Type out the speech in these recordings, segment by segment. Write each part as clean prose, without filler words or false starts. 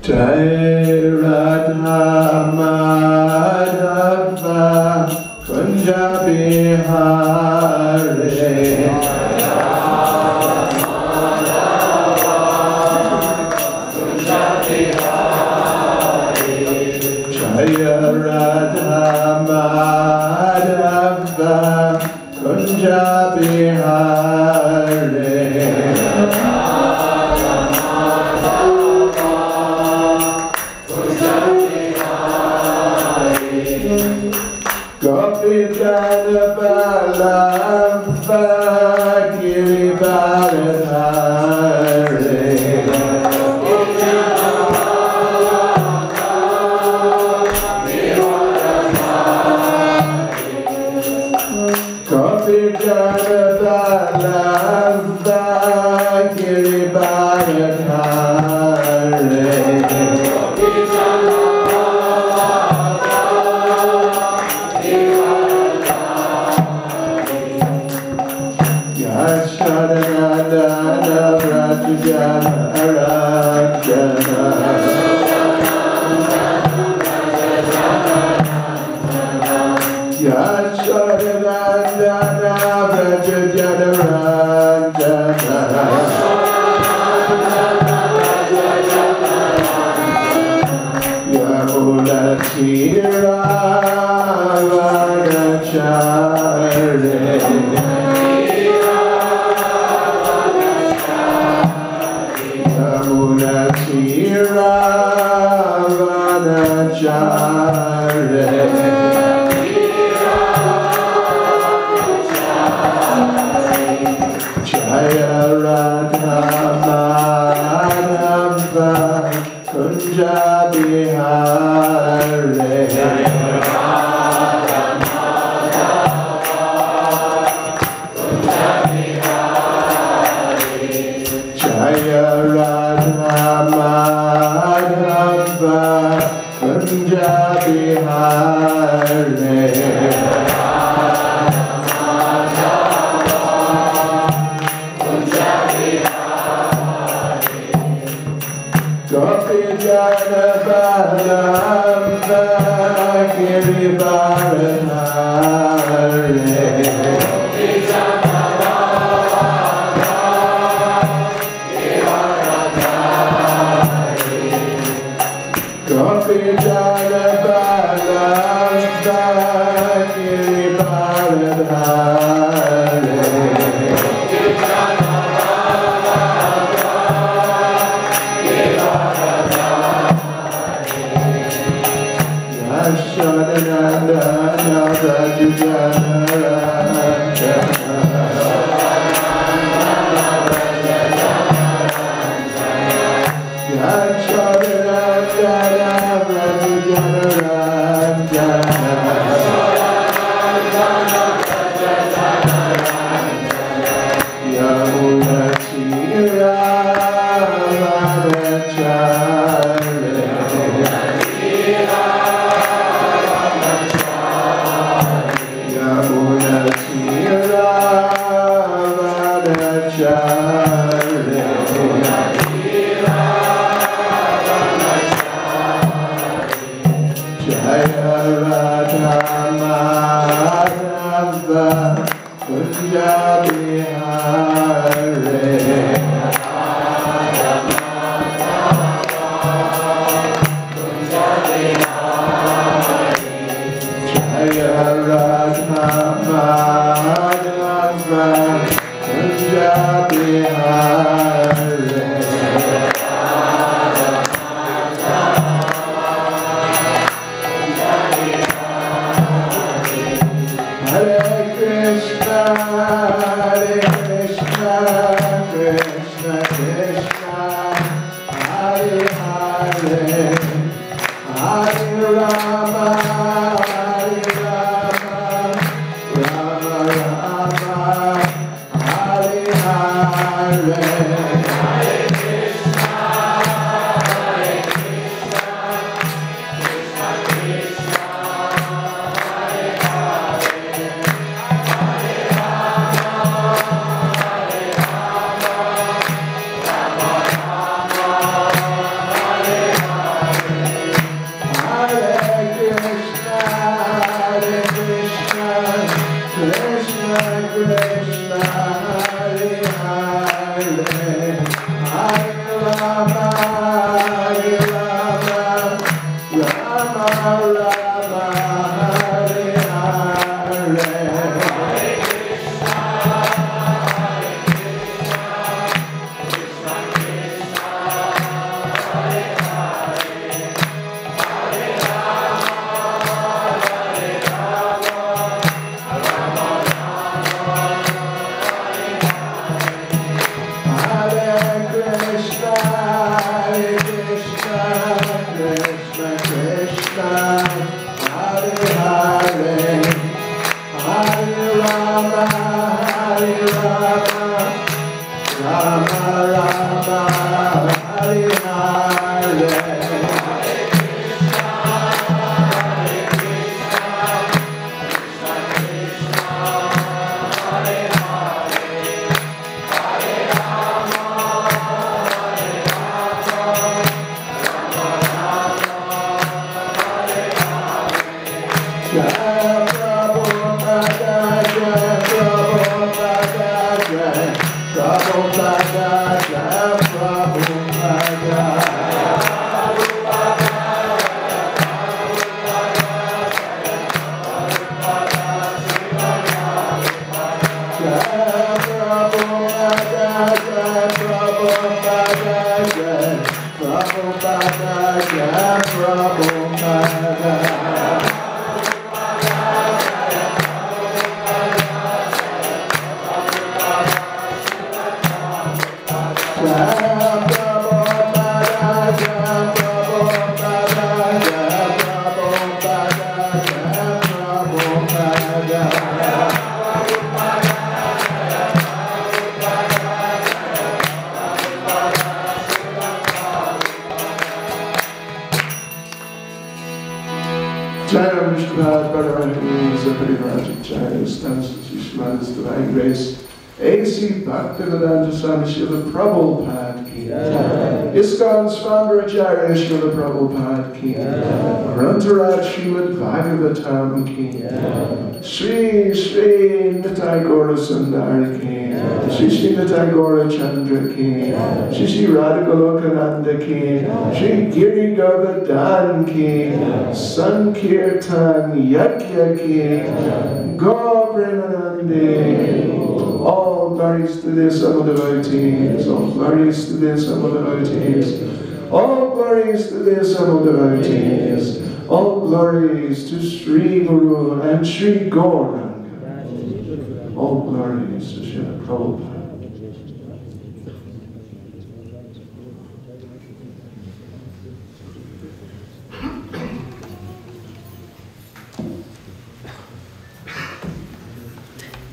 Jai Radha Madhava Kunja Bihari Jaya Radha Madhava Kunja Bihari Gopi Jana Balamba Giri Bharadhari Gopi Jana Balamba Giri Bharadhari Yashadanandana Vrajajana Aranjana Yashadanandana Vrajajana Aranjana Yamuna Tira Vanachare Yamuna Tira Vanachare Jaya Radha Madhava Kunja Bihari Jaya Radha Madhava Kunja Bihari Gopi Jana Balamba Giri Bharadhari Gopi Jana Balamba Giri Bharadhari Yashadanandana Vrajajana Aranjana Yashadanandana Vrajajana Aranjana Yamuna Tira Vanachare Yamuna Tira Vanachare Jaya Radha Madhava Kunja Bihari Divine Grace, A.C. Bhaktivedanta Swami Srila Prabhupada Ki, ISKCON's founder Acharya Srila Prabhupada Ki, Grantaraj Srimad Bhagavatam Ki, Sri Nitai Gaura Sundar Ki, Sri Nitai Gaura Chandra Ki, Sri Radhagolokananda Ki, Sri Giri Govardhan Ki, Sankirtan Yajna Ki, Gaur Premanande, all glories to their summer devotees, all glories to their summer devotees, all glories to their summer devotees, all glories to Sri Guru and Sri Gauranga, all glories to Srila Prabhupada.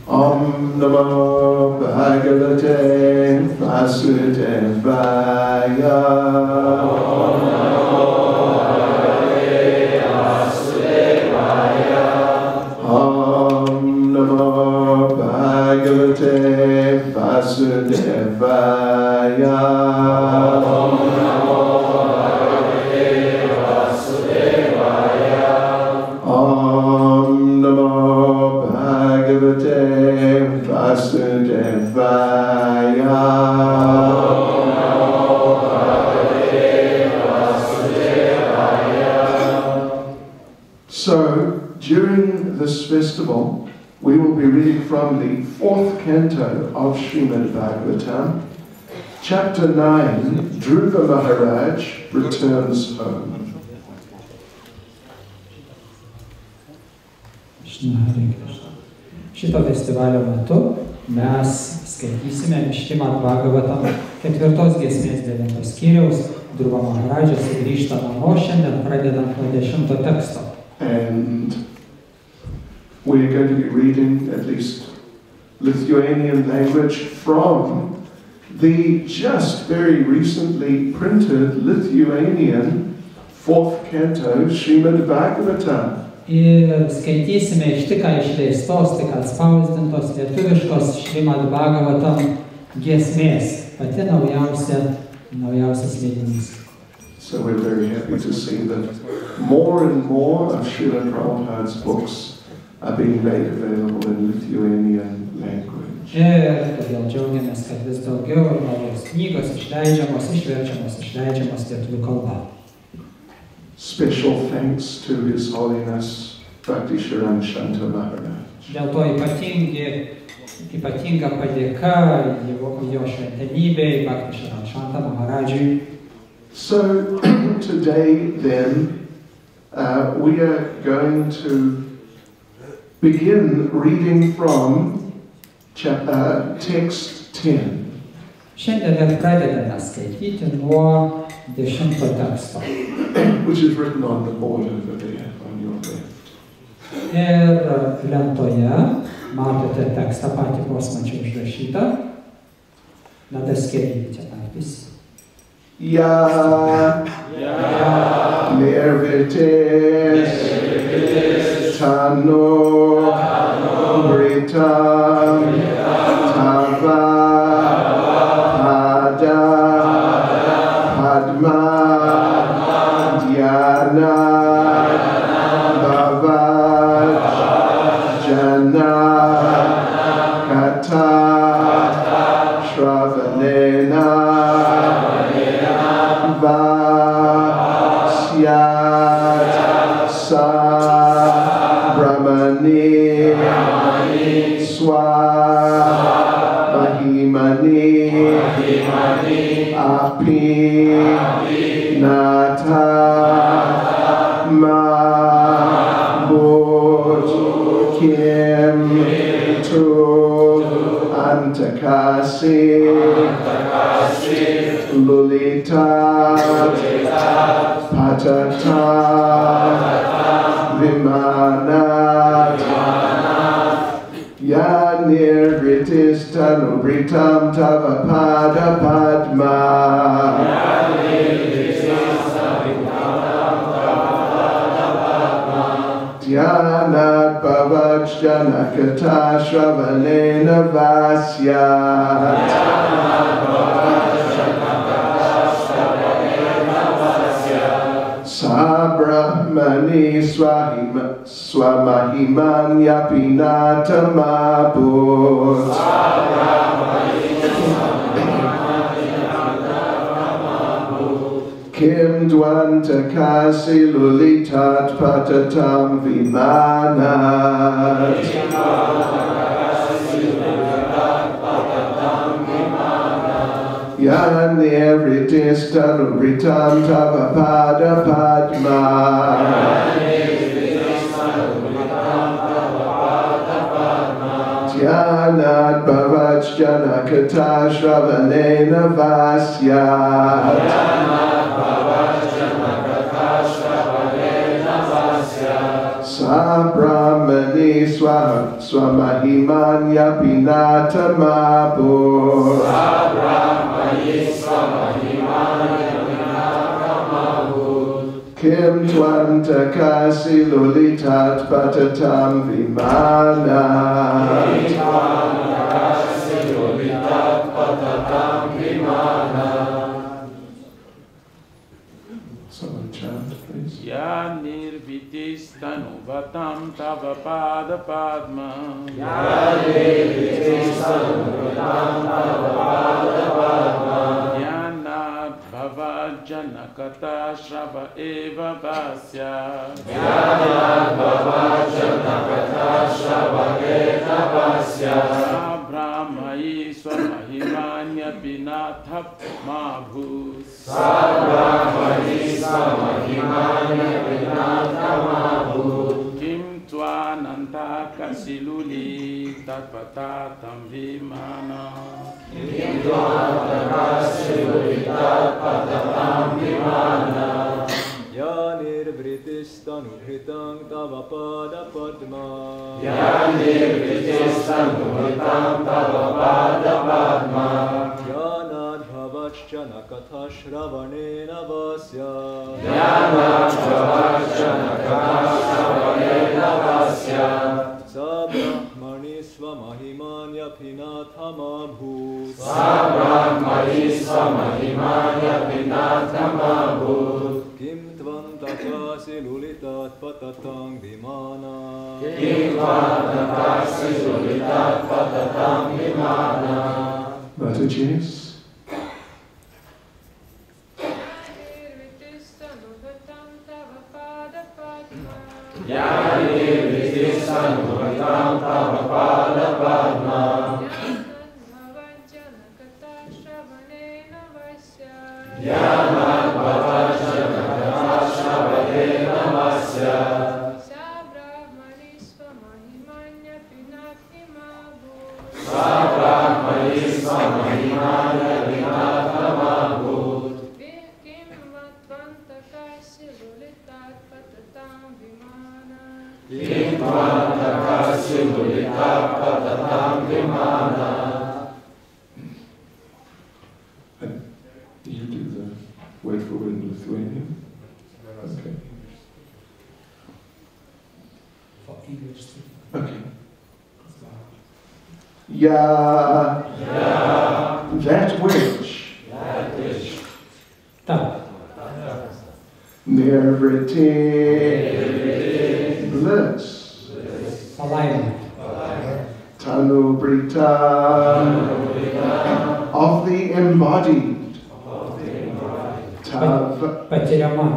Om Namo Bhagavate Vasudevaya. Om Namo Bhagavate Vasudevaya. Om Namo Bhagavate Vasudevaya. Om Namo Bhagavate Vasudevaya. Om Namo Bhagavate Vasudevaya. So, during this festival, we will be reading from the 4th canto of Srimad Bhagavatam, chapter 9, Dhruva Maharaj returns home. Šito festivalio metu mes skaitysime Šrimad Bhagavatam 4 giesmės 9 skyriaus. Dhruva Maharadžas grįžta namo šiandien, pradedant nuo 10 teksto. And we're going to be reading at least Lithuanian language from the just very recently printed Lithuanian 4th canto Srimad Bhagavatam. Ir skaitysime iš tik išleistos, tik atspausdintos lietuviškos Šrimad Bhagavatam giesmės, pati naujausias leidinys. So we're very happy to see that more and more of Srila Prabhupada's books are being made available in Lithuanian language. Ir todėl džiaugiamės, kad vis daugiau naujos knygos išleidžiamos lietuvių kalba. Special thanks to His Holiness Bhakti Sharan Shanta Maharaj. Dėl to ypatinga padėka jo šventenybei Bhakti Sharan Shanta Maharajui. So today then we are going to begin reading from text 10. Šiandien ir pradedame skaityti nuo 10 teksto. Which is written on the board over there on your left. Ir lentoje matote tekstą patį posmačią užrašytą. Na, dar skaitykite patys. Ya Nirvites Tano Britam Tava Pada Padma Dhyana Bhavat Jana Kata Shravanena Vasyat Sa Brahmani Swa Mahimani Api Nata Mabut Kim Tu Antakasi Lulita Patata Vimanat Ya Nirvritistanu Britam Tavapada Padma Dhyanat Bhavajjana Kata Shravanena Vasyat Sabrahmani Swamahimanya Pinatamabut Kim Dwantakasi Lulitat Patatam Vimanat Yanirvritistanu Britam Tavapada Padma Dhyanat Bhavajjana Kata Shravanena Vasyat Sabrahmani Swamahimanya Pinatamabut Kim Twantakasi Lulitat Patatam Vimanat Someone chant, please. Ya Nirvitistanu Vatam Tava Pada Padma Ya Nirvitistanu Vatam Tava Pada Padma Dhyanat Bhavajjana Kata Shrava Eva Vasya Dhyanat Bhavajjana Kata Shrava Eva Vasya Sabrahmai Swamahimanya Pinathap Mabhus Sabrahmani Swamahimanya Pinatamabhut Kim Tvananta Kasiluli Tatpatatam Vimana Kim Tvantakasi Tatpatatam Vimana Ya Nirvritistanu Hritang Tava Pada Padma Ya Nirvritistanu Hritang Tava Pada Padma Dhyanat Bhavajjana Katha Shravanena Vasya Dhyanat Bhavajjana Katha Shravanena Vasya Sabrahmani Swamahimanya Pinatamabhut Sabrahmani Swamahimanya Pinatamabhut Kim Tvantakasi Lulitat Patatam Vimana Kim Tvantakasi Lulitat Patatam Vimana Mataji's. Ya Nirvitistanu Vatam Tava Pada Padma Dhyanat Bhavajjana Kata Shravanena Vasya Sabrahmani Swamahimanya Pinatamabhut Sabrahmani Swamahimanya Pinatamabhut Kim Tvantakasi Lulitat Patatam Vimana Kim Tvantakasi Lulitat Patatam Vimana Did you do the way forward in Lithuanian? Okay. For English. Okay. Yeah. That which. Tak. Nirvriti. Bliss. Palaima. Tanubrita. Of the embodied. Patiriama.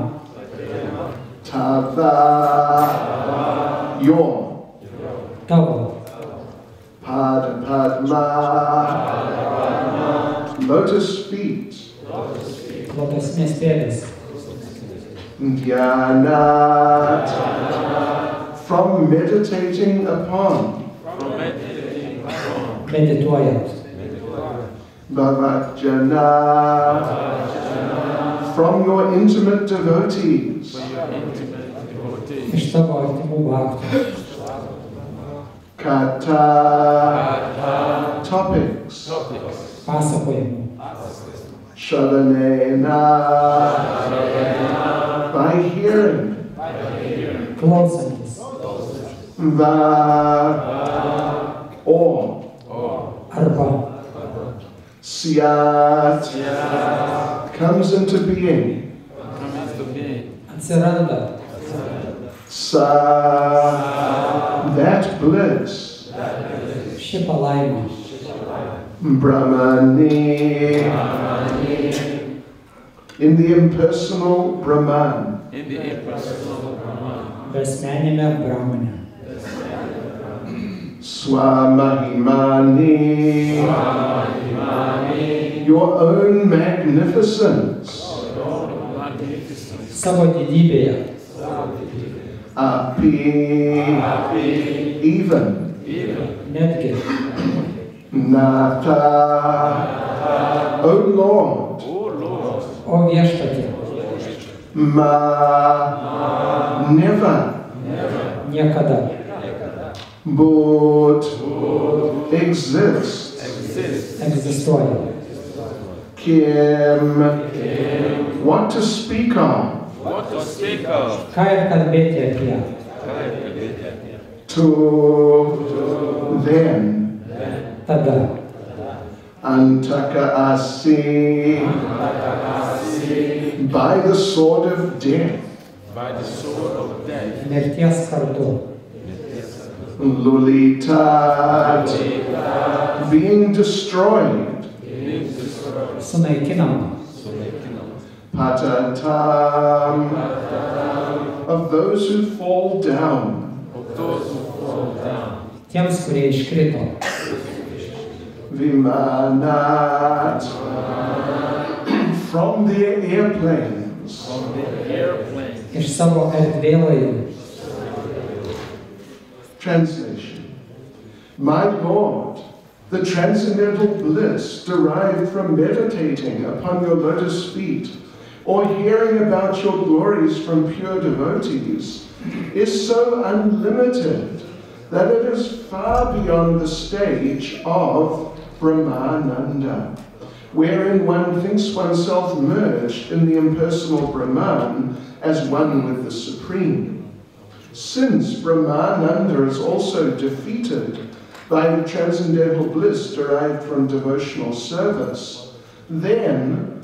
Tava. Your. Tavo. Padma. Lotus feet. Lotusnės pėdas. Dhyanat, from meditating upon. Medituojant. Bhavajana, from your intimate devotees. Iš tavo artimų bhaktų. Katha, topics. Pasakojimų. Shalanena, by hearing. Klausantis. Va, or. Arba. Syat, comes into being. Atsiranda. Sa, that bliss. Ši palaima. Brahmani, in the impersonal Brahman. Besmenime Brahmane. Swamahimani, your own magnificence. Savo didybėje. Api, even. Netgi. Natha, O Lord. O viešpatie. Ma, never. Niekada. But exists. Egzistuoja. Kim, what to speak of. Ką ir kalbėti apie. To then. Tada. Antaka asi, by the sword of death. Mirties kardu. Lulita, being destroyed. Sunaikinama. Patatam, of those who fall down. Tiems, kurie iškrito. Vimanat, from their airplanes. Iš savo erdvėlaivių. Translation. My Lord, the transcendental bliss derived from meditating upon your lotus feet or hearing about your glories from pure devotees is so unlimited that it is far beyond the stage of Brahmananda, wherein one thinks oneself merged in the impersonal Brahman as one with the Supreme. Since Brahmananda is also defeated by the transcendental bliss derived from devotional service, then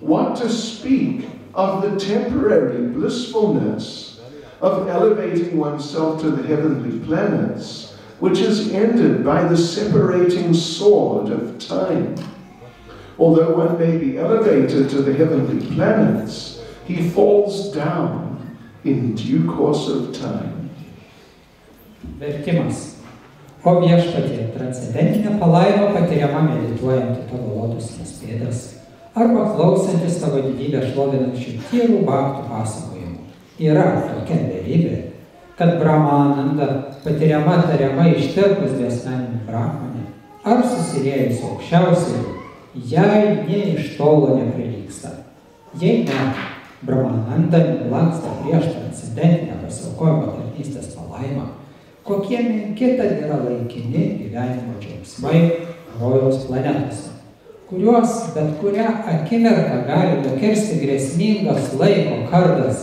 what to speak of the temporary blissfulness of elevating oneself to the heavenly planets, which is ended by the separating sword of time? Although one may be elevated to the heavenly planets, he falls down in due course of time. Vertimas. O viešpatie, transcendentinė palaima patiriama medituojant į tavo lotusines pėdas arba klausantis tavo didybę šlovinančių tėvų bhaktų pasakojimų. Yra tokia realybė, kad Brahmananda patiriama tariamai ištirpus besmeninių brahmane ar susiliejus aukščiausiai, jai nė iš tolo neprilygsta. Jei ne, Brahmananda nelanksta prieš transcendentinę pasiaukojimo tarnystės palaimą, kokie menki tad yra laikini gyvenimo džiaugsmai rojaus planetose, kuriuos bet kurią akimirką gali nukirsti grėsmingas laiko kardas.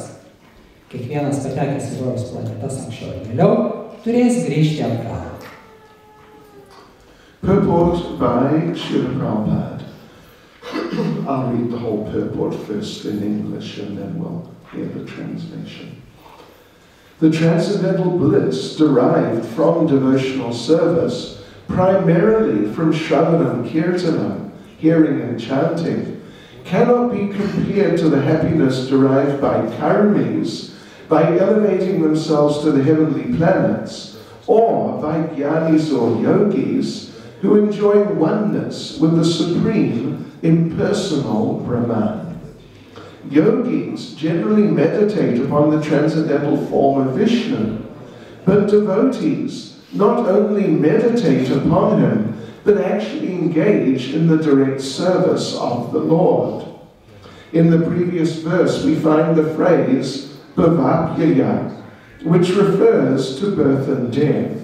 Kiekvienas patekęs į rojaus planetas anksčiau ir vėliau turės grįžti atgal. Purport by Srila Prabhupada. I'll read the whole purport first in English and then we'll hear the translation. The transcendental bliss derived from devotional service, primarily from Shravanam Kirtanam, hearing and chanting, cannot be compared to the happiness derived by karmis by elevating themselves to the heavenly planets, or by jnanis or yogis who enjoy oneness with the supreme impersonal Brahman. Yogis generally meditate upon the transcendental form of Vishnu, but devotees not only meditate upon him, but actually engage in the direct service of the Lord. In the previous verse, we find the phrase bhavapyaya, which refers to birth and death.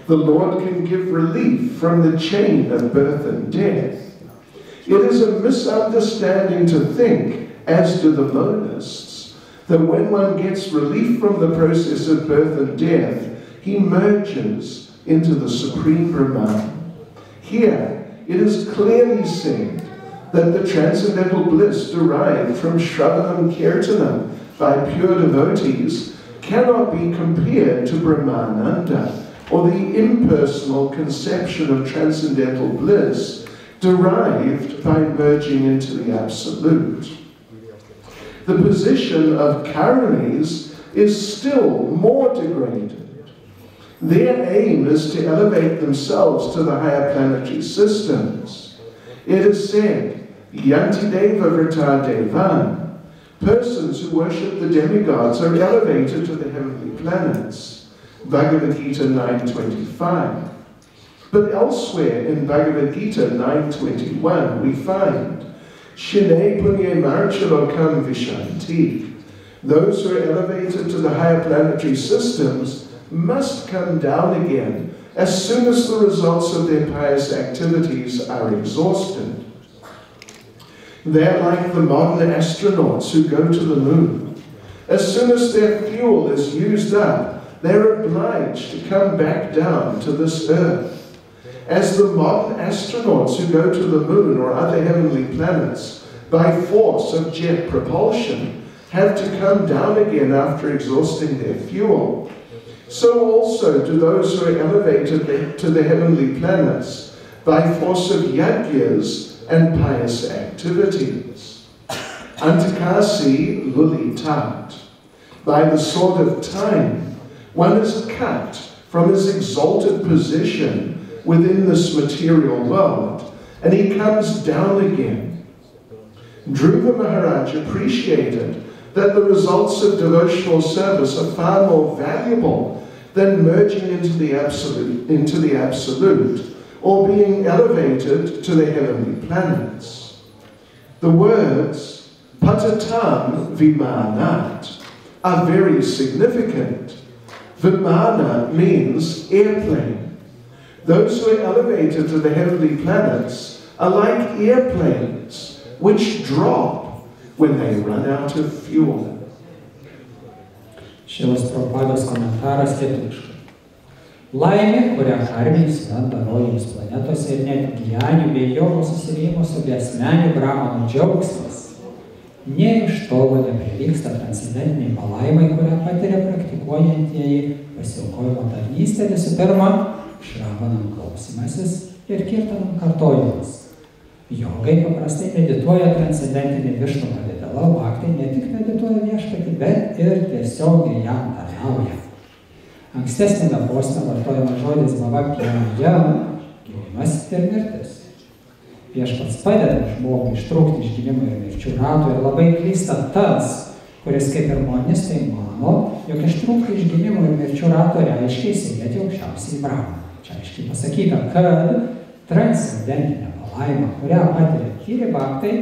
The Lord can give relief from the chain of birth and death. It is a misunderstanding to think, as do the monists, that when one gets relief from the process of birth and death, he merges into the Supreme Brahman. Here, it is clearly said that the transcendental bliss derived from Shravanam Kirtanam by pure devotees cannot be compared to Brahmananda, or the impersonal conception of transcendental bliss derived by merging into the Absolute. The position of Karanis is still more degraded. Their aim is to elevate themselves to the higher planetary systems. It is said, Yanti Deva Vrita Devan, persons who worship the demigods are elevated to the heavenly planets. Bhagavad Gita 9.25. But elsewhere in Bhagavad Gita 9.21 we find Shine Punye Marchalokam Vishanti. Those who are elevated to the higher planetary systems must come down again as soon as the results of their pious activities are exhausted. They are like the modern astronauts who go to the moon. As soon as their fuel is used up, they're obliged to come back down to this earth. As the modern astronauts who go to the moon or other heavenly planets by force of jet propulsion have to come down again after exhausting their fuel, so also do those who are elevated to the heavenly planets by force of yajnas and pious activities. Antakasi luli tat. By the sword of time, one is cut from his exalted position within this material world, and he comes down again. Dhruva Maharaj appreciated that the results of devotional service are far more valuable than merging into the absolute, or being elevated to the heavenly planets. The words patatam vimanat are very significant. Vimana means airplane. Those who are elevated to the heavenly planets are like airplanes which drop when they run out of fuel. Šilas Prabhupados komentaras lietuviškai. Laimė, kurią karminis randa rojaus planetose ir net gyjanių bei jogo susirijimuose bei asmenių brahmanų džiaugsmas, nė iš tolo neprilygsta transcendentiniai palaimai, kurią patiria praktikuojantieji pasiaukojimo tarnystę visų pirma, Šravanam klausimasis ir kirtanam kartojimas. Jogai paprastai medituoja transcendentinį Višnu pavidalą, o bhaktai ne tik medituoja viešpatį, bet ir tiesiogiai jam tarnauja. Ankstesnėme poste vartojamas žodis bhavapyaya, gimimas ir mirtis. Viešpats padeda žmogui ištrūkti iš gimimo ir mirčių rato ir labai klysta tas, kuris kaip ir monistai mano, jog ištrūkti iš gimimo ir mirčių rato reiškia įsilieti aukščiausiai brahmaną. Čia aiškiai pasakyta, kad transcendentinė palaima, kurią patiria tyri bhaktai,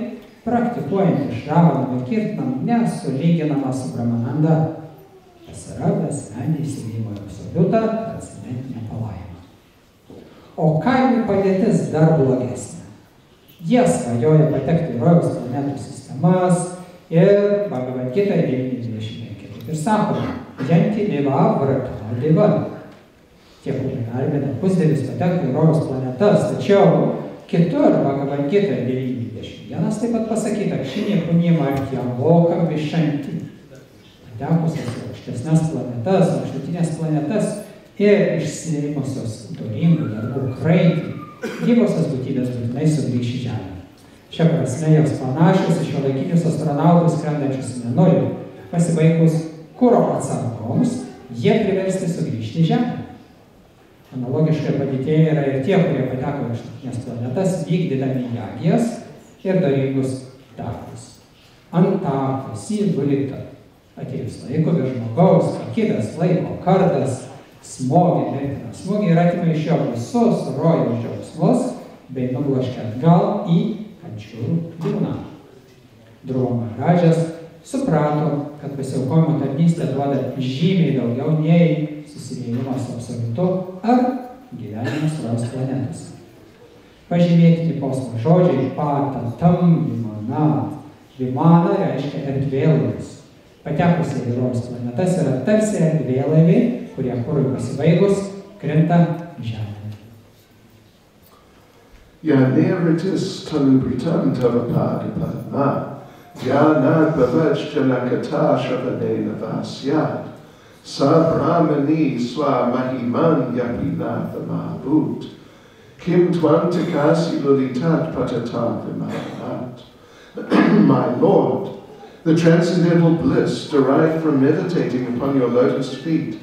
praktikuojant Šravanam ir kirtanam, nesulyginama su Brahmananda. Tas yra besmenį įsivymo ir absoliutą transcendentinę palaimą. O karmių padėtis dar blogesnė. Jie svajoja patekti į rojaus planetų sistemas ir Bhagavad Gita 9.25. Ir sakoma, Yanti Deva Vrata Deva. Tie, kurie garbina pusdievis patekti į rojaus planetas, tačiau kitur Bhagavad Gita 9.21 taip pat pasakyta, Kšinė Punima Artyavokam Vishanti. Patekusios į aukštesnes planetas, aukštutinės planetas ir išsirimusios doringų darbų kraitį, gyvosios būtybės būtinai sugrįš į Žemę. Šia prasme jos panašios į šiuolaikinius astronautus skrendančius į Mėnulį. Pasibaigus kuro atsargoms, jie priversti sugrįžti į Žemę. Analogiškai padėtėje yra ir tie, kurie pateko į aukštutinės planetas, vykdydami jagijas ir doringus darbus. ant tako įgulita. Atėjus laiko be žmogaus, pakibęs laiko kardas, smogė mirtiną smūgį ir atima iš jo visus rojaus džiaugsmus, bei nubloškė atgal į kančių liūną. Dhruva Maharadžas suprato, kad pasiaukojimo tarnystė duoda žymiai daugiau nei susiliejimas su absoliutu ar gyvenimas rojaus planetose. Pažymėtini posmo žodžiai patatam vimanat. Vimana reiškia erdvėlaivis. Patekusiai į rojaus planetas yra tarsi erdvėlaiviai, kurie kurui pasibaigus krinta žemė. Yaneritis talubritam tavapadipatma, Jnanad bhavajjanakata shavanena vasyat, Sabramani swamahiman yapinathamahabhut, Kim tvantakasi lulitat patatam vimanat. My Lord, the transcendental bliss derived from meditating upon your lotus feet,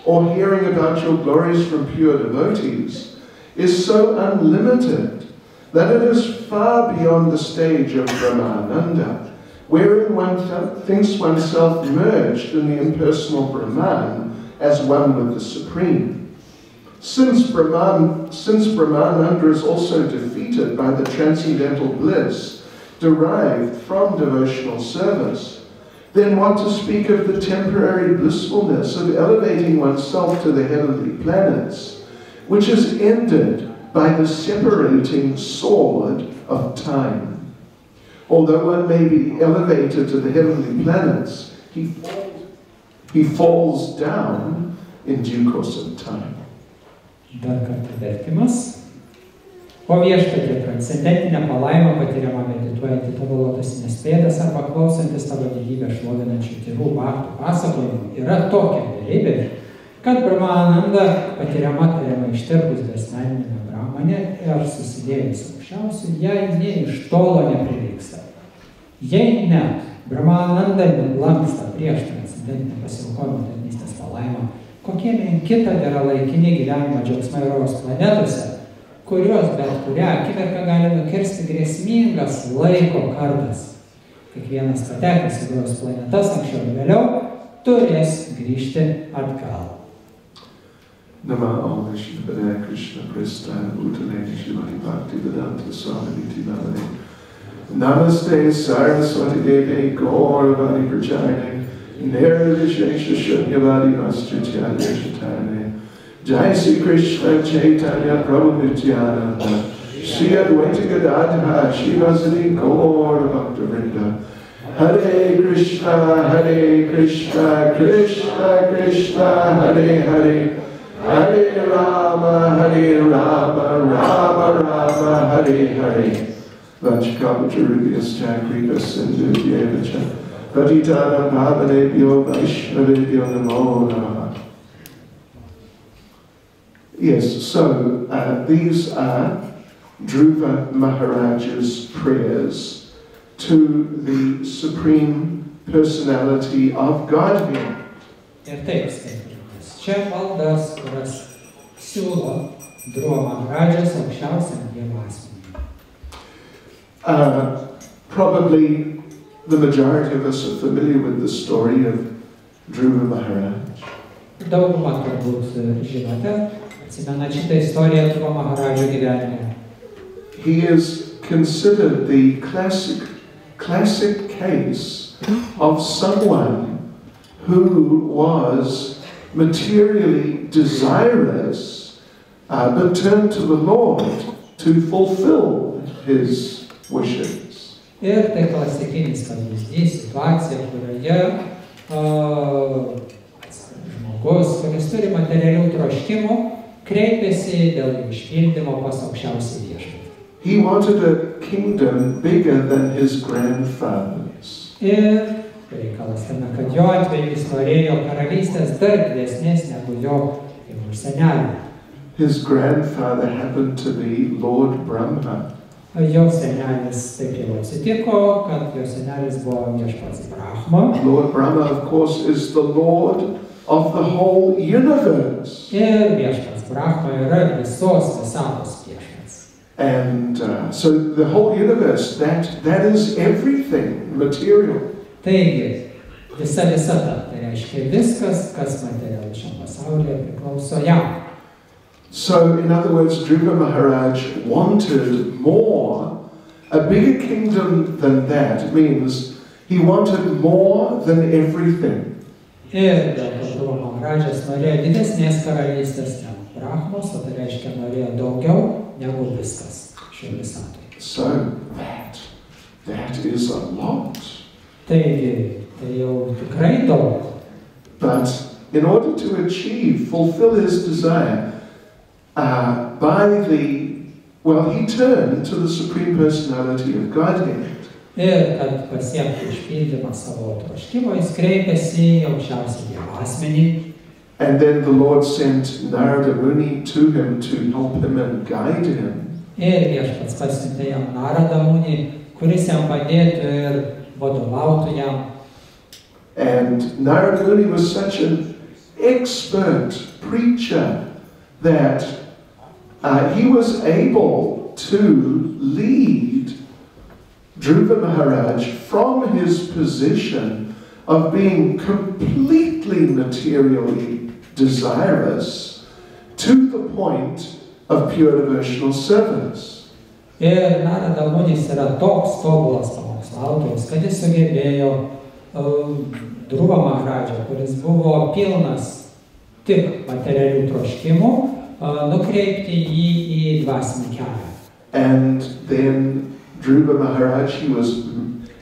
or hearing about your glories from pure devotees, is so unlimited that it is far beyond the stage of Brahmananda, wherein one thinks oneself merged in the impersonal Brahman as one with the Supreme. Since Brahmananda is also defeated by the transcendental bliss derived from devotional service, then what to speak of the temporary blissfulness of elevating oneself to the heavenly planets, which is ended by the separating sword of time. Although one may be elevated to the heavenly planets, he falls down in due course of time. Dar kartą vertimas. O viešpatie, transcendentinę palaimą patiriamą medituojant į tavo lotusines pėdas arba klausantis tavo didybę šlovinančių tėvų bhaktų pasakojimų yra tokia beribė, kad Brahmananda patiriama tariama ištirpus besmeniniame brahmane ir susidėjus aukščiausių, jai nė iš tolo neprilygsta. Jei net Brahmananda nelanksta prieš transcendentinę pasiaukojimo tarnystės palaimą, kokie menkita yra laikini gyvenimo džiaugsmai rojaus planetose, kurios bet kurią akimirką gali nukirsti grėsmingas laiko kardas. Kiekvienas patekęs į rojaus planetas anksčiau ir vėliau turės grįžti atgal. Namah Vishnu Krishna Pristha Bhutale Shrimati Bhaktivedanta Swamiti Namane Namaste Saraswati Deve Gauravani Prajane Nirvishesha Shunyavadi Vastutyane Shatane Jai Sri Krishna Chaitanya Prabhu Nityananda Shri Advaita Gadadhara Shivasati Gaur Bhaktivinoda Hare Krishna Krishna Krishna Hare Hare Hare Rama Rama Rama Hare Hare Vajkavacharudyas Chakrita Sindhu Yevacha Patitanam Bhavanebhyo Vaishnavebhyo Namo Namaha. Yes, so these are Dhruva Maharaj's prayers to the Supreme Personality of Godhead. Ir taip skaitymas. Čia maldas, kurias siūlo Dhruva Maharadžas aukščiausiam Dievo asmeniui. Probably the majority of us are familiar with the story of Dhruva Maharaj. Dauguma turbūt žinote, atsimenat šitą istoriją Dhruva Maharadžo gyvenime. He is considered the classic case of someone who was materially desirous but turned to the Lord to fulfill his wishes. Ir tai klasikinis pavyzdys, situacija, kurioje žmogus, kuris turi materialių troškimų, kreipiasi dėl išpildymo pas aukščiausią viešpatį. He wanted a kingdom bigger than his grandfather's. Ir reikalas tame, kad jo atveju jis norėjo karalystės dar didesnės negu jo tėvų ir senelių. His grandfather happened to be Lord Brahma. Jo senelis taip jau atsitiko, kad jo senelis buvo viešpats Brahma. Lord Brahma, of course, is the Lord of the whole universe. Ir viešpats Brahma yra visos visatos viešpats. And so the whole universe, that is everything material. Taigi, visa visata, tai reiškia viskas, kas materialu šiam pasaulyje, priklauso jam. So, in other words, Dhruva Maharaj wanted more, a bigger kingdom than that. It means he wanted more than everything. Ir dėl to Dhruva Maharaj'as norėjo didesnės karalystės negu Brahmos, o tai reiškia norėjo daugiau negu viskas šioje visatoje. So, that is a lot. Taigi, tai jau tikrai daug. But in order to achieve, fulfill his desire, he turned to the Supreme Personality of Godhead. Ir kad pasiektų išpildymą savo troškimo, jis kreipėsi į aukščiausią Dievo asmenį. And then the Lord sent Narada Muni to him to help him and guide him. Ir Viešpats pasiuntė jam Naradą Munį, kuris jam padėtų ir vadovautų jam. And Narada Muni was such an expert preacher that he was able to lead Dhruva Maharaj from his position of being completely materially desirous to the point of pure devotional service. Ir Narada Munis yra toks tobulas pamokslautojas, kad jis sugebėjo Dhruva Maharaj'ą, kuris buvo pilnas tik materialių troškimų, nukreipti jį į dvasinį kelią. And then Dhruva Maharaj, he was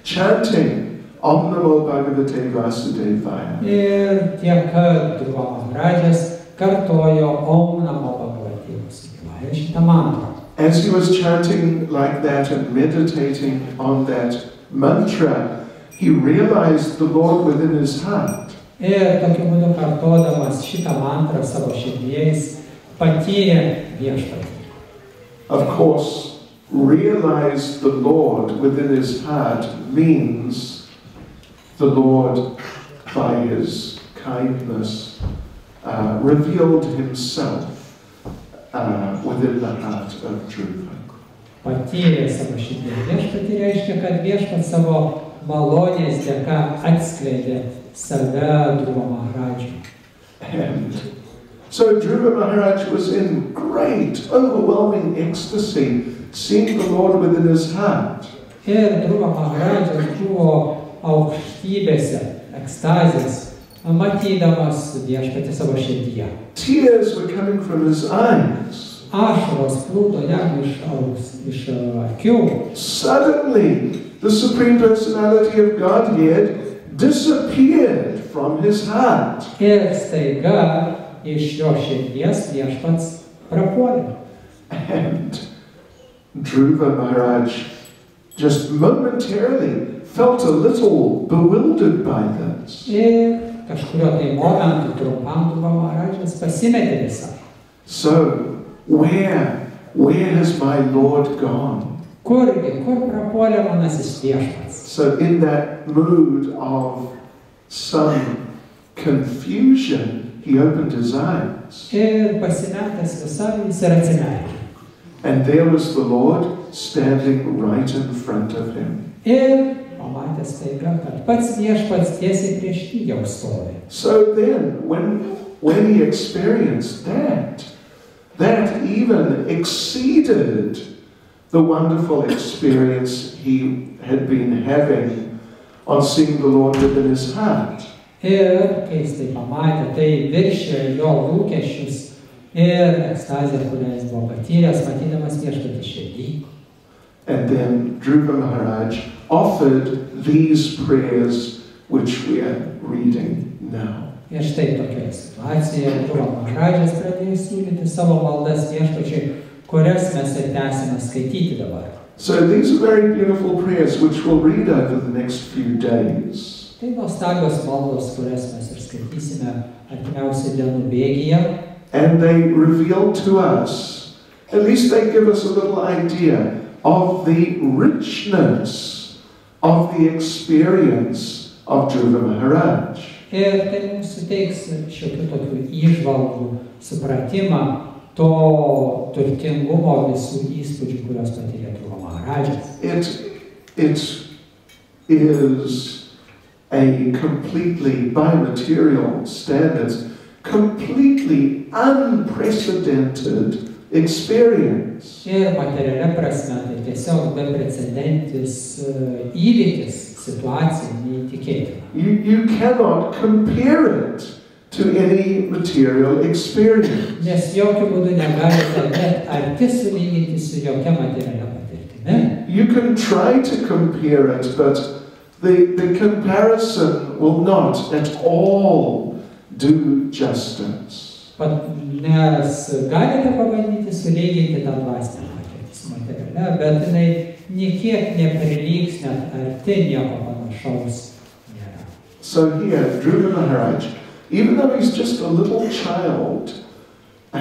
chanting Om Namo Bhagavate Vasudevaya. Ir tiek Dhruva Maharaj'as kartojo Om Namo Bhagavate Vasudevaya šitą mantrą. As he was chanting like that and meditating on that mantra, he realized the Lord within his heart. Ir tokiu būdu kartodamas šitą mantrą savo širdies patyrė Viešpatį. Of course, realize the Lord within his heart means the Lord, by his kindness, revealed himself within the heart of Dhruva. Patyrė savo širdies Viešpatį reiškia, kad Viešpats savo malonės dėka atskleidė save Dhruva Maharaj'ui. And so Dhruva Maharaj was in great, overwhelming ecstasy, seeing the Lord within his heart. Ir Dhruva Maharaj'as buvo aukštybėse, ekstazės, matydamas Viešpatį savo širdyje. Tears were coming from his eyes. Ašaros plūdo jam iš akių. Suddenly, the Supreme Personality of Godhead disappeared from his heart. Ir staiga iš jo širdies Viešpats prapuolė. And Dhruva Maharaj just momentarily felt a little bewildered by this. Ir kažkurio tai momentu trumpam Dhruva Maharaj'as pasimetė visą. So, where has my Lord gone? Kur prapuolė manasis Viešpats? So in that mood of some confusion, he opened his eyes. Ir pasimetęs visai jis ir atsimerkė. And there was the Lord standing right in front of him. Ir pamatė staiga, kad pats Viešpats tiesiai prieš jį jau stovi. So then, when he experienced that even exceeded the wonderful experience he had been having on seeing the Lord within his heart. Ir kai jis tai pamatė, tai viršė jo lūkesčius ir ekstazę, kurią jis buvo patyręs, matydamas Viešpatį širdį. And then Dhruva Maharaj offered these prayers which we are reading now. Ir štai tokioje situacijoje Dhruva Maharaj'as pradėjo siūlyti savo maldas Viešpačiui, kurias mes ir tęsime skaityti dabar. So these are very beautiful prayers which we'll read over the next few days. Tai nuostabios maldos, kurias mes ir skaitysime artimiausių dienų bėgyje. And they reveal to us, at least they give us a little idea of the richness of the experience of Dhruva Maharaj. Ir tai mums suteiks šiokių tokių įžvalgų, supratimą to turtingumo visų įspūdžių, kurios patyrė Dhruva Maharajas. It is a completely, by material standards, completely unprecedented experience. Ir materialia prasme tai tiesiog beprecedentis įvykis, situacija neįtikėtina. You cannot compare it to any material experience. Nes jokių būdų negalite net arti sulyginti su jokia materialia patirtimi. You can try to compare it, but the comparison will not at all do justice. Nes galite pabandyti sulyginti tą dvasinę patirtį su materialia, bet jinai niekiek neprilygs, net arti nieko panašaus nėra. So here, Dhruva Maharaj, even though he's just a little child,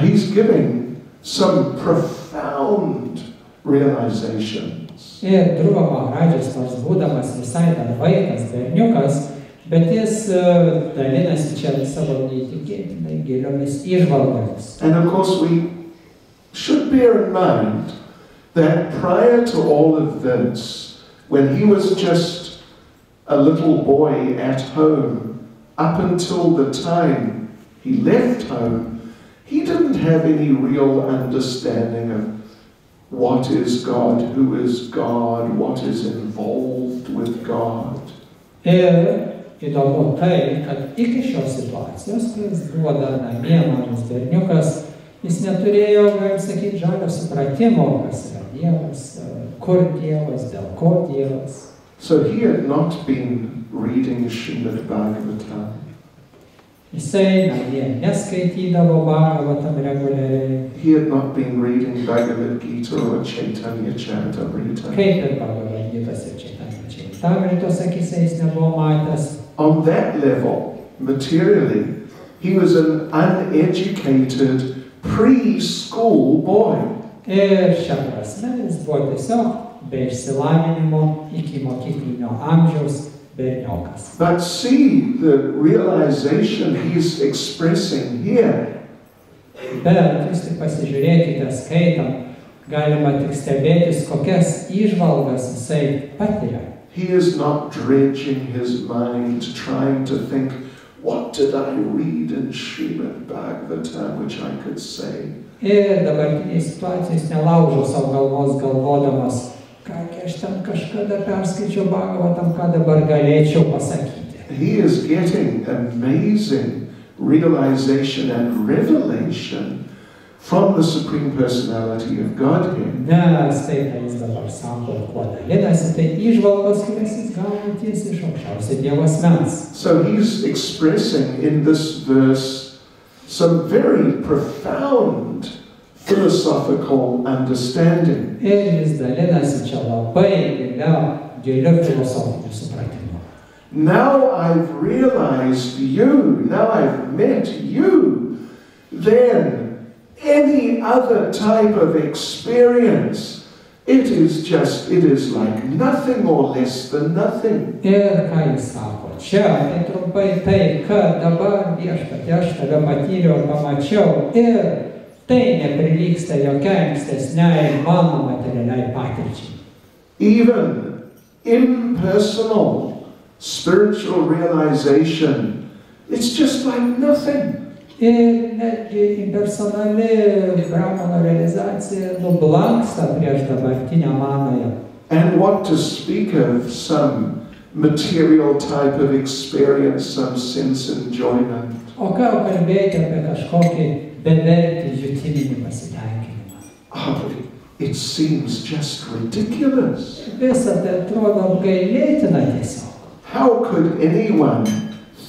he's giving some profound realizations. Ir Dhruva Maharajas, nors būdamas visai dar vaikas, berniukas, bet jis dalinasi čia savo neįtikėtinai giliomis įžvalgomis. And of course we should bear in mind that prior to all of this, when he was just a little boy at home, up until the time he left home, he didn't have any real understanding of what is God, who is God, what is involved with God. Ir įdomu tai, kad iki šios situacijos, kai jis buvo dar namie, mažas berniukas, jis neturėjo, galim sakyti, žalio supratimo, kas yra Dievas, kur Dievas, dėl ko Dievas. So he had not been reading Srimad Bhagavatam. Jisai namie neskaitydavo Bhagavatam reguliariai. He had not been reading Bhagavad Gita or Chaitanya Charitamrita. Kaip ir Bhagavad Gitas ir Chaitanya Charitamritos akyse jis nebuvo matęs. On that level, materially, he was an uneducated preschool boy. Ir šią prasme jis buvo tiesiog be išsilavinimo iki mokyklinio amžiaus berniukas. But see the realization he's expressing here. Bet jūs tik pasižiūrėkite, skaitant, galima tik stebėtis, kokias įžvalgas jisai patiria. He is not dredging his mind, trying to think, what did I read in Srimad Bhagavatam, which I could say? Ir dabartiniai situacijai jis nelaužo savo galvos galvodamas, kągi aš ten kažkada perskaičiau Bhagavatam, ką dabar galėčiau pasakyti. He is getting amazing realization and revelation from the Supreme Personality of Godhead. Nes tai, ką jis dabar sako, kuo dalinasi, tai įžvalgos, kurias jis gauna tiesiai iš aukščiausio Dievo asmens. So he's expressing in this verse some very profound philosophical understanding. Ir jis dalinasi čia labai giliu filosofiniu supratimu. Now I've realized you, now I've met you, then any other type of experience, it is like nothing or less than nothing. Ir ką jis sako čia, tai trumpai tai, kad dabar Viešpatie aš tave patyriau ir pamačiau, ir tai neprilygsta jokiai ankstesniai mano materialiai patirčiai. Even impersonal spiritual realization, it's just like nothing. Ir netgi impersonali Brahmano realizacija nublanksta prieš dabartinę manąją. And what to speak of some material type of experience, some sense enjoyment. O ką kalbėti apie kažkokį bevertį jutiminį pasitenkinimą? Oh, it seems just ridiculous. Visa tai atrodo apgailėtina tiesiog. How could anyone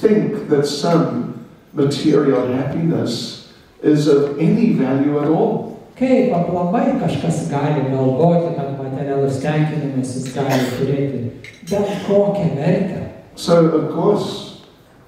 think that some material happiness is of any value at all? Kaip aplamai kažkas gali galvoti, kad materialus tenkinimas jis gali turėti bet kokią vertę. So, of course,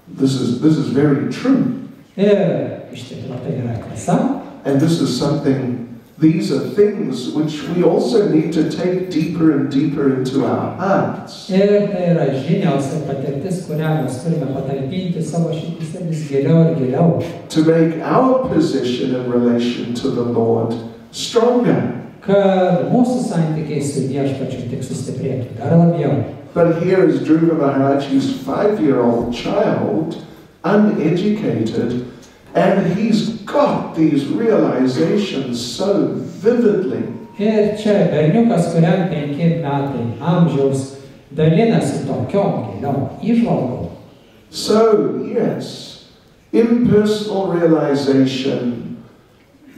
this is very true. Ir iš tikrųjų tai yra tiesa. And this is something these are things which we also need to take deeper and deeper into our hearts. Ir tai yra žinios ir patirtis, kurią mes turime patalpinti savo širdise vis giliau ir giliau. To make our position in relation to the Lord stronger. Kad mūsų santykiai su Viešpačiu tik sustiprėtų dar labiau. But here is Dhruva Maharaj's 5-year-old child, uneducated, and he's got these realizations so vividly. Ir čia berniukas, kuriam 5 metai amžiaus, dalinasi tokiom giliom įžvalgom. So, yes, impersonal realization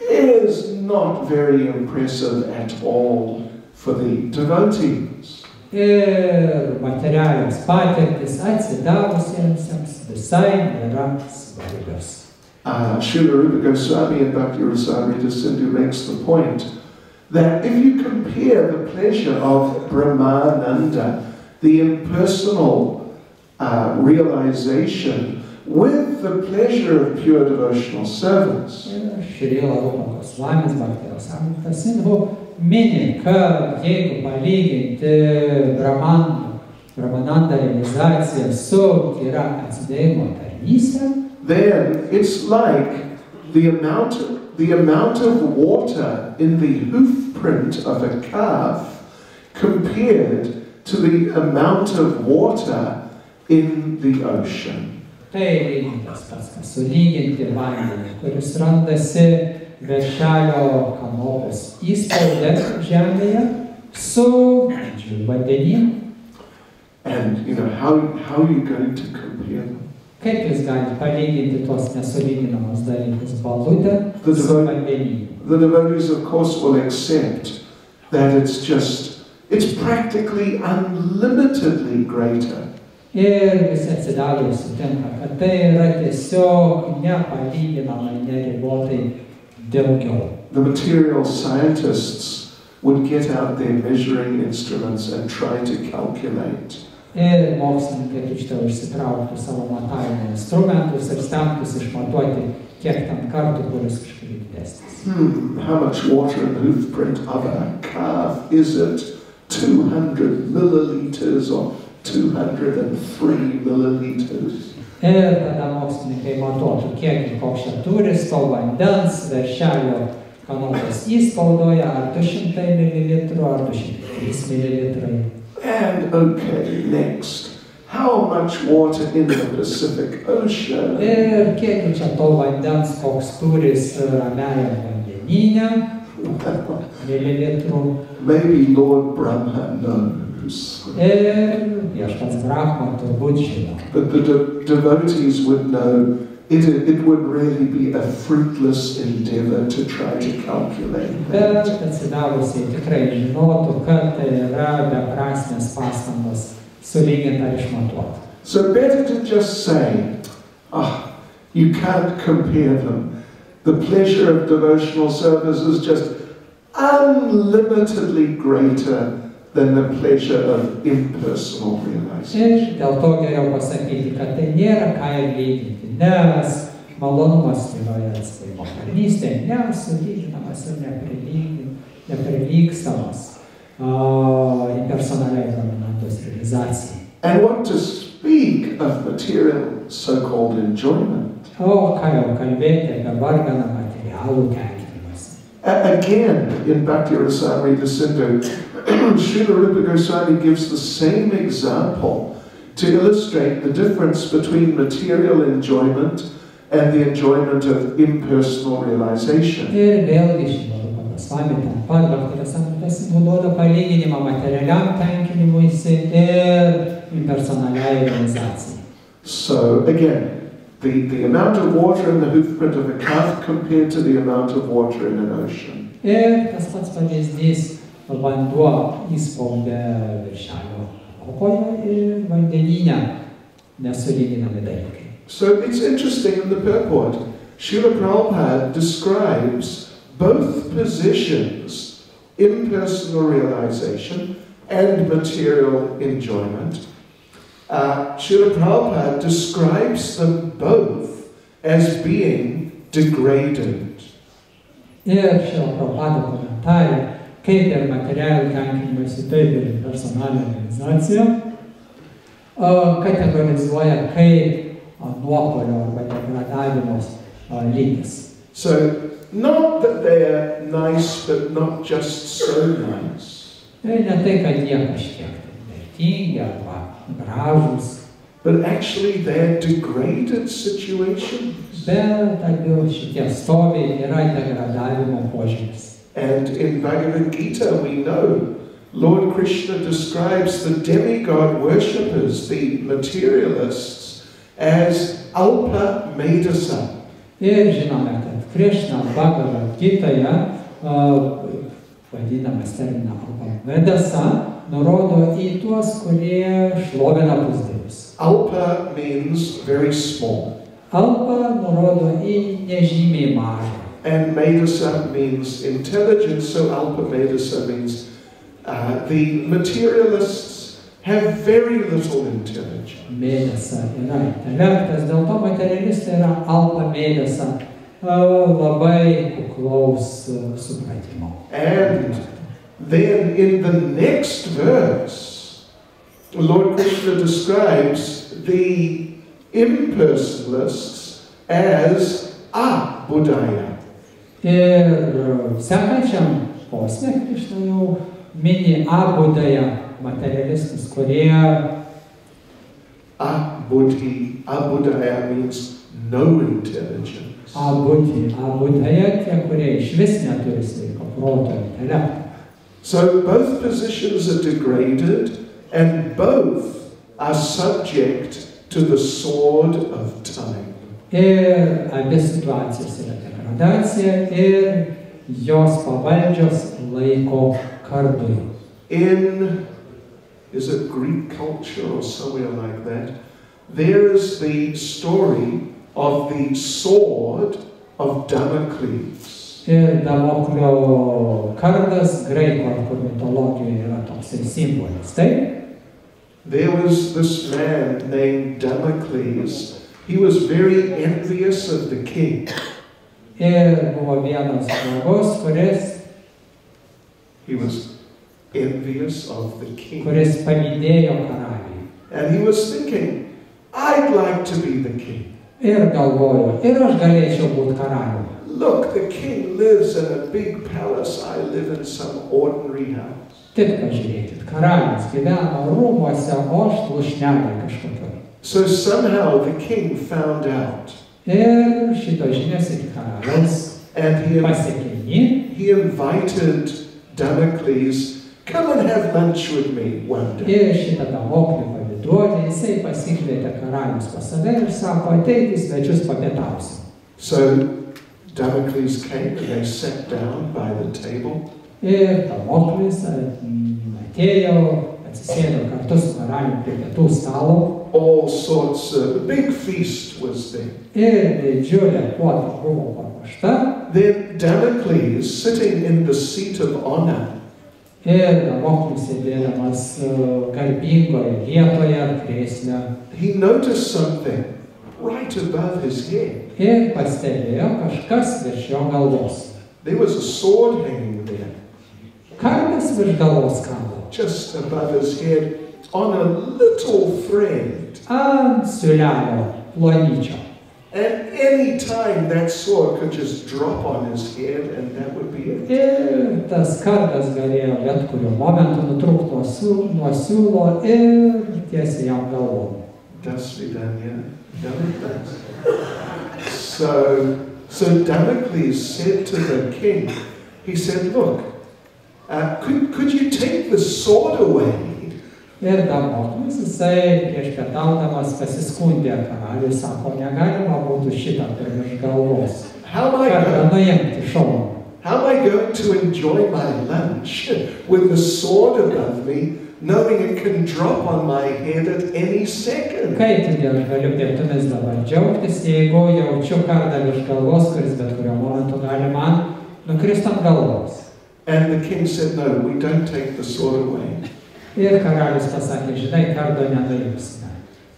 is not very impressive at all for the devotees. Ir materialios patirtis atsidavusiems visai nėra svarbios. Srila Rupa Goswami and Bhakti Rasamrita Sindhu makes the point that if you compare the pleasure of Brahmananda, the impersonal realization, with the pleasure of pure devotional service, Srila Rupa Goswamis Bhakti Rasamrita Sindhu mini, kad jeigu palyginti Brahmananda realizaciją su tyra atsidavimo tarnyste, then it's like the amount of water in the hoof print of a calf compared to the amount of water in the ocean. Tai lygintas pats, kas sulyginti vandenį, kuris randasi veršelio kanopos įspaude žemėje su didžiuliu vandenynu. And you know, how are you going to compare them? Kaip jūs galite palyginti tuos nesulyginamus dalykus, balutę su vandenynu? The devotees, of course, will accept that it's practically unlimitedly greater. Ir visi atsidavę sutinka, kad tai yra tiesiog nepalyginamai, neribotai daugiau. The material scientists would get out their measuring instruments and try to calculate. Ir mokslininkai tučtai užsitrauktų savo matavimo instrumentus ir stengtųsi išmatuoti, kiek ten kartų, kuris kažkaip didesnis. How much water in the hoof print of a calf? Is it 200 milliliters or 203 milliliters? Ir tada mokslininkai matuotų, kiek koks čia turis to vandens veršelio kanopos įspaudoje, ar 200 ml, ar 203 ml. And okay, next. How much water in the Pacific Ocean? Ir kiek čia to vandens, koks turis ramiajam vandenyne, mililitrų. Maybe Lord Brahma knows. Ir Viešpats Brahma turbūt žino. But the devotees would know it would really be a fruitless endeavor to try to calculate Bet that. atsidavusiai tikrai žinotų, kad tai yra beprasmės pastangos sulyginti ar išmatuoti. So better to just say, you can't compare them. The pleasure of devotional service is just unlimitedly greater than the pleasure of impersonal realization. Ir dėl to geriau pasakyti, kad tai nėra ką ir lyginti, nes malonumas tyroje atsidavimo tarnystė nesulyginamas ir neprilygstamas impersonaliai Brahmanandos realizacijai. And what to speak of material so-called enjoyment? O ką jau kalbėti apie varganą materialų tenkinimąsi. Again, in Bhakti Rasamrita Sindhu, Srila Rupa Goswami gives the same example to illustrate the difference between material enjoyment and the enjoyment of impersonal realization. Ir vėlgi Srila Rupa Goswami ten pat Bhakti Rasamrita Sindhu duoda palyginimą materialiam tenkinimuisi ir impersonaliai realizacijai. So again, the amount of water in the hoofprint of a calf compared to the amount of water in an ocean. Ir tas pats pavyzdys vanduo įspaudė viršelio kopoje ir vandenyne nesulyginami dalykai. So it's interesting in the purport, Srila Prabhupada describes both positions, impersonal realization and material enjoyment. Srila Prabhupada describes them both as being degraded. Ir šio Prabhupada komentarė, kaip ir materialų tenkinimąsi, taip ir personalinė organizacija kategorizuoja kaip nuopolio arba degradavimo lygis. So, not that they're nice, but not just so nice. Tai ne tai, kad jie kažkiek vertingi arba gražūs, but actually they're degraded situations. bet abiejų šitie stoviai yra degradavimo požymis. And in Bhagavad Gita we know Lord Krishna describes the demigod worshippers, the materialists, as Alpa Medasa. Ir žinome, kad Krishna Bhagavad Gitaje vadinamas terminą Alpa Medasa nurodo į tuos, kurie šlovina pusdievius. Alpa means very small. Alpa nurodo į nežymiai mažą. And Medasa means intelligence, so Alpa Medasa means the materialists have very little intelligence. Medasa yra intelektas, dėl to materialistai yra Alpa Medasa, labai kuklaus supratimo. And then in the next verse, Lord Krishna describes the impersonalists as Abudaya. Ir sekančiam posme Krishna jau mini Abudaya materialistus, kurie Abudaya means no intelligence. Abudaya tie, kurie išvis neturi sveiko proto intelekto. So both positions are degraded and both are subject to the sword of time. Ir abi situacijos yra degradacija ir jos pavaldžios laiko kardui. Is it Greek culture or somewhere like that? There is the story of the sword of Damocles. Ir Damoklio kardas graikų ar kur mitologijoje yra toksai simbolis. Taip? There was this man named Damocles. He was very envious of the king. Ir buvo vienas žmogus, He was envious of the king. kuris pavydėjo karaliui. And he was thinking, I'd like to be the king. Ir galvojo, ir aš galėčiau būti karaliumi. Look, the king lives in a big palace. I live in some ordinary house. Tik pažiūrėkit, karalius gyvena rūmuose, o aš lūšnelė kažkokioj. So somehow the king found out. Ir šito žinios iki karaliaus And pasiekė jį. he invited Damocles, come and have lunch with me one day. Ir šitą Damoklį pavyduolį, jisai pasikvietė karalius pas save ir sako, ateik į svečius papietausim. So Damocles came and they sat down by the table. Ir Damoklis atėjo, atsisėdo kartu su karaliumi prie pietų stalo. All sorts of, a big feast was there. Ir didžiulė puota buvo paruošta. Then Damocles, sitting in the seat of honor, Ir Damoklis sėdėdamas garbingoje vietoje ar krėsle. he noticed something right above his head. Ir pastebėjo kažkas virš jo galvos. There was a sword hanging there, Kardas virš galvos kabo. just above his head, on a little thread. Ant siūlelio plonyčio. And any time that sword could just drop on his head and that would be it. Ir tas kardas galėjo bet kuriuo momentu nutrūkti nuo siūlo ir tiesiai jam galvon. Das vidanya. So Damocles said to the king, he said, look, could you take the sword away? Ir Damoklis jisai prieš pietaudamas pasiskundė karaliui, sako, negalima būtų šitą virš galvos. Kardą nuimti šoną. How am I going to enjoy my lunch with the sword above me, knowing it can drop on my head at any second? Kaip aš galiu pietumis dabar džiaugtis, jeigu jaučiu kardą virš galvos, kuris bet kuriuo momentu gali man nukristi ant galvos. And the king said, no, we don't take the sword away. Ir karalius pasakė, žinai, kardo nenuimsime.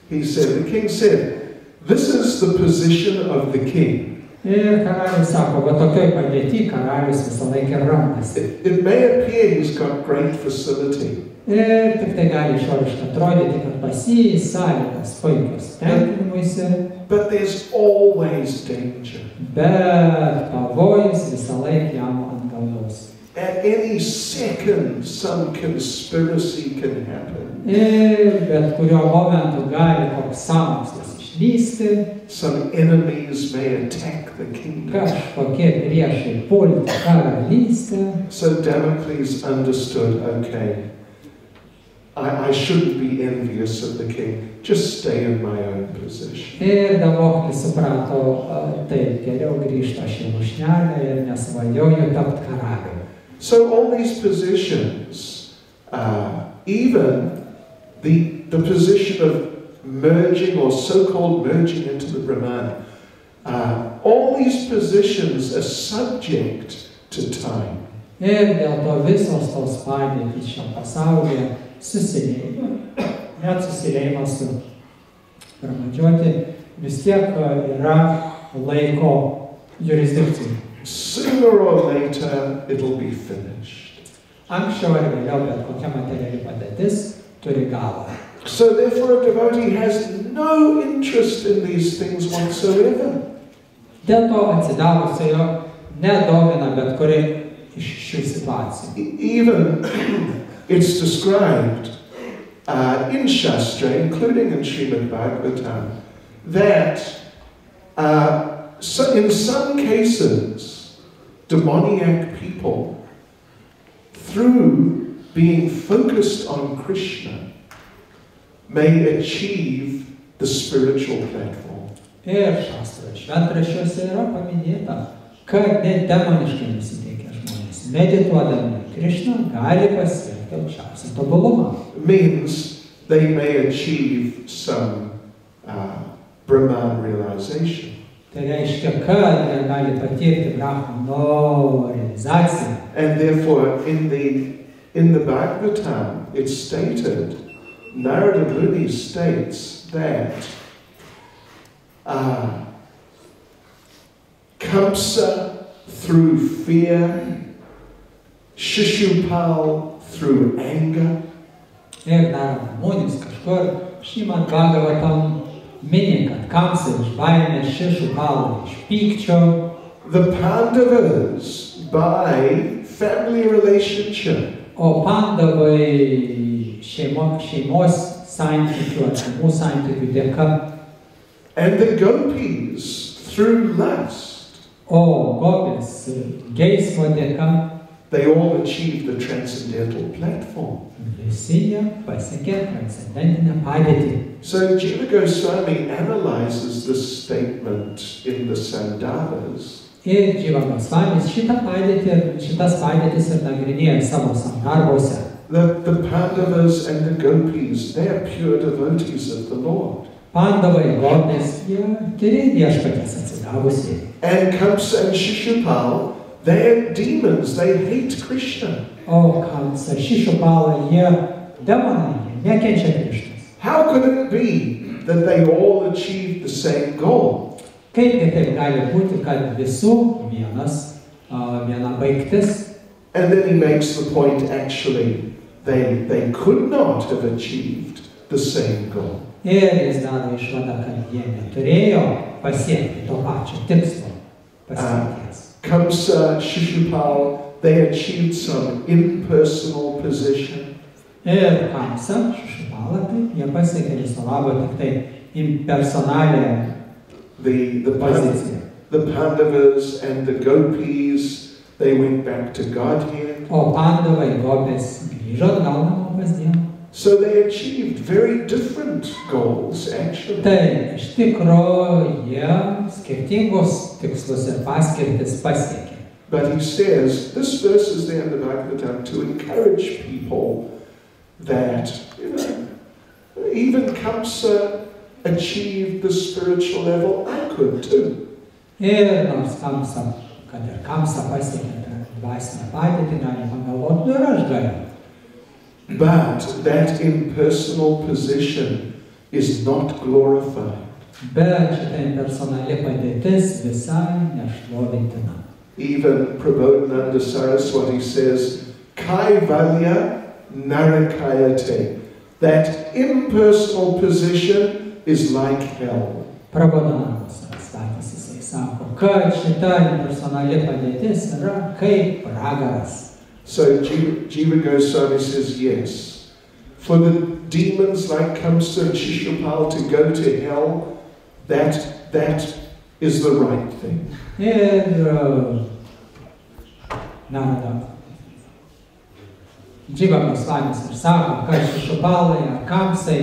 The king said, this is the position of the king. Ir karalius sako, va tokioj padėty karalius visą laiką randasi. It may appear he's got great facility. Ir tik tai gali išoriškai atrodyti, kad pas jį sąlygas puikios tenkinimuisi, But there's always danger. bet pavojus visą laiką jam ant galvos. At any second, some conspiracy can happen. Ir bet kurio momentu gali koks sąmokslas išlysti, Some enemies may attack the kingdom. kažkokie priešai pulti karalystę. So Damocles understood, okay, I shouldn't be envious of the king. Just stay in my own position. Ir Damoklis suprato, taip, geriau grįžti aš į lūšnelę ir nesvajoju tapti karaliumi. So all these positions, even the position of merging or so-called merging into the Brahman, all these positions are subject to time. Ir dėl to visos tos padėtys šiam pasaulyje susiliejo, net susiliejimas su pramedžioti vis tiek yra laiko jurisdikcija. Sooner or later, it'll be finished. Anksčiau ar vėliau bet kokia materiali padėtis turi galą. So therefore, a devotee has no interest in these things whatsoever. Dėl to atsidavusiojo nedomina bet kuri iš šių situacijų. Even it's described in Shastra, including in Srimad Bhagavatam, that so in some cases, demoniac people, through being focused on Krishna, may achieve the spiritual platform. Ir šventraščiuose yra paminėta, kad net demoniškai nusiteikę žmonės, medituodami Krishną, gali pasiekti aukščiausią tobulumą. Means they may achieve some Brahman realization. Tai reiškia, kad jie gali patirti Brahmano realizaciją. And therefore, in the Bhagavatam, it's stated, Narada Muni states that Kamsa through fear, Shishupal through anger, Ir Narada Munis kažkur Šrimad Bhagavatam mini, kad Kamsa iš baimės, Šišupala iš pykčio, the Pandavas by family relationship, o Pandavai šeimos santykių, artimų santykių dėka, and the Gopis through lust. o Gopis geismo dėka, They all achieved the transcendental platform. visi jie pasiekė transcendentinę padėtį. So Jiva Goswami analyzes this statement in the Sandarbhas. Ir Jiva Gosvamis šitas padėtis ir nagrinėja savo sandarbose. The Pandavas and the Gopis, they are pure devotees of the Lord. Pandavai, Gopis, jie turi viešpaties atsidavusiai. And Kamsa and Shishupal, they're demons, they hate Krishna. O Kamsa, Šišupala, jie demonai, jie nekenčia Krišnos. How could it be that they all achieved the same goal? Kaipgi taip gali būti, kad visų viena baigtis? And then he makes the point, actually, they could not have achieved the same goal. Ir jis daro išvadą, kad jie neturėjo pasiekti to pačio tikslo paskirties. Kamsa, Shishupal, they achieved some impersonal position. Ir Kamsa, Šišupala, taip, jie pasiekė viso labo tik tai impersonalią poziciją. The Pandavas and the Gopis, they went back to Godhead. O Pandavai, Gopis grįžo atgal namo pas Dievą. So they achieved very different goals, actually. Tai iš tikro jie skirtingus tikslus ir paskirtis pasiekė. But he says, this verse is there in the Bhagavatam to encourage people that, even Kamsa achieved the spiritual level, I could too. Ir nors Kamsa, kad ir Kamsa pasiekė tą dvasinę padėtį, gali pagalvoti, ir aš galiu. But that impersonal position is not glorified. Bet šitą impersonali padėtis visai nešlovintina. Even Prabodhananda Saraswati says, Kaivalya Narakayate. That impersonal position is like hell. Prabodhanandas Sarasvatis jisai sako, kad šita impersonali padėtis yra kaip pragaras. So Jiva Goswami says yes. For the demons like Kamsa and Shishupal to go to hell, that is the right thing. Ir Jiva Gosvamis ir sako, kad Šišupalai ar Kamsai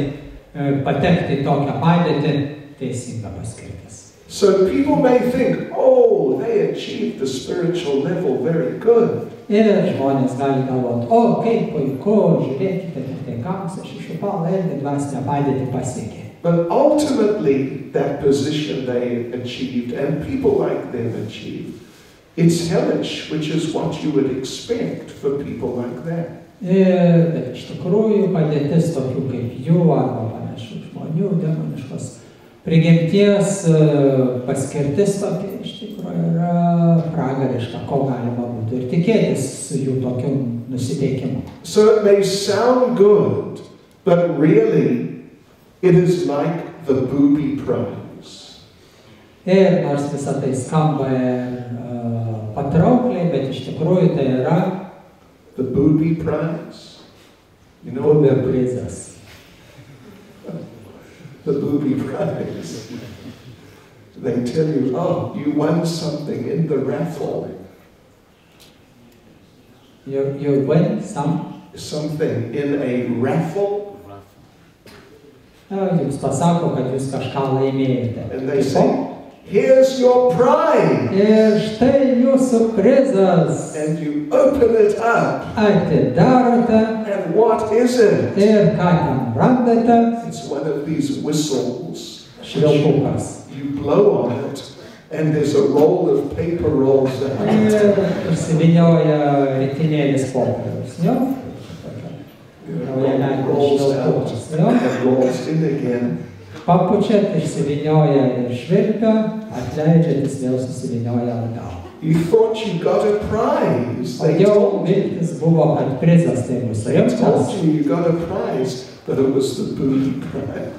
patekti į tokią padėtį teisinga paskirtis. So people may think, oh, they achieved the spiritual level very good. Ir žmonės gali galvoti, o kaip puiku, žiūrėkite, tai Kamsa, Šišupalai irgi dvasinę padėtį pasiekė. But ultimately, that position they achieved, and people like them achieved, it's hellish, which is what you would expect for people like that. Bet iš tikrųjų padėtis tokių kaip jų arba panašių žmonių, demoniškos prigimties paskirtis tokia iš tikrųjų yra pragariška, ko galima būtų ir tikėtis su jų tokiu nusiteikimu. So it may sound good, but really it is like the booby prize. Ir nors visą tai skamba patraukliai, bet iš tikrųjų tai yra the booby prize. You know what that is? The booby prize. They tell you, oh, you won something in the raffle. You win something in a raffle. Jums pasako, kad jūs kažką laimėjote. And they say, here's your prize. Ir štai jūsų prizas. And you open it up. Atidarote. And what is it? Ir ką ten randate? It's one of these whistles. Švilpukas. You blow on it, and there's a roll of paper rolls out. Ir užsivinioja ritinėlis popieriaus. And rolls in again. Papučiat, išsivinioja ir švilpia, atleidžiat, jis vėl susivinioja atgal. You thought you got a prize. O jau viltis buvo, kad prizas tai bus rimtas. They told you got a prize, but it was the booty prize.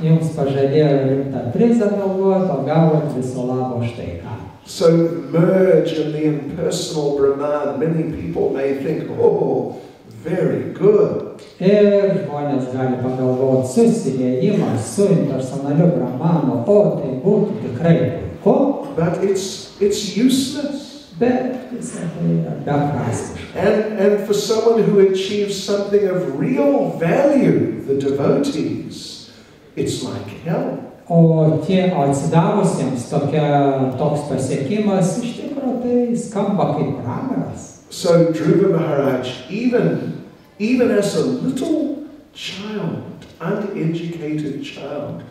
Jums pažadėjo rimtą prizą galvot, o gavot viso labo štai ką. So merge in the impersonal Brahman. Many people may think, oh, very good. Ir žmonės gali pagalvoti, susiliejimas su impersonaliu Brahmanu, o tai būtų tikrai puiku. But it's useless. Bet visą tai yra beprasmiška. And for someone who achieves something of real value, the devotees, it's like hell. O atsidavusiems toks pasiekimas iš tikrųjų tai skamba kaip pragaras. So Dhruva Maharaj, even as a little child, uneducated child,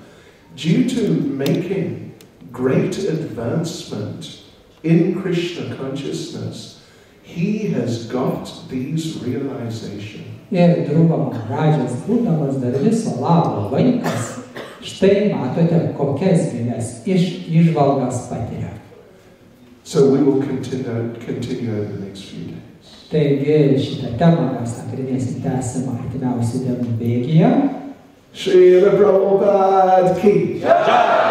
due to making great advancement in Krishna consciousness, he has got these realizations. Ir Dhruva Maharajas, būdamas dar viso labo vaikas, štai matote, kokias gilias įžvalgas patiria. So we will continue over the next few days. Taigi šitą temą mes nagrinėsim tęsimą artimiausių dienų bėgyje. Srila Prabhupada ki jai!